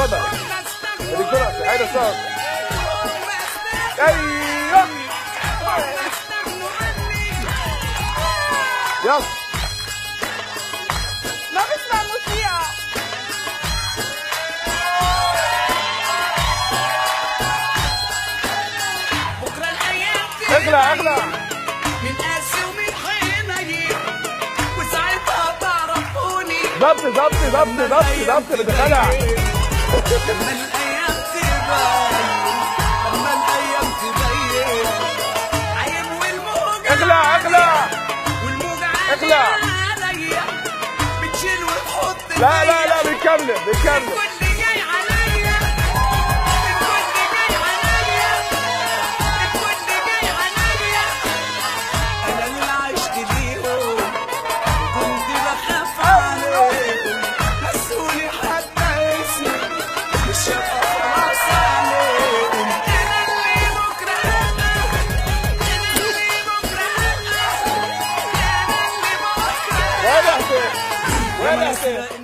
اتفضل. الدكتورة سعيدة الصوت. ايوه يلا. ما بسمع موسيقى. بكره الايام اغلى اغلى. من قاسي ومن حنين وساعتها تعرفوني. ضبط ضبط ضبط ضبط ضبط بدخلها. لما الايام تبين، لما الايام تبين عين والموج اغلى اغلى. والموج اغلى. عليا بتشيل وتحط. لا لا لا بنكمل بنكمل. الكل جاي عليا، الكل جاي عليا، الكل جاي عليا. انا اللي عشت ليهم كنت بخاف عليهم، نسوني حتى اسمي مش هبقى خلاص عليهم. انا اللي بكره انا، انا اللي بكره انا، انا اللي بكره. وين يا حسين؟ وين يا حسين؟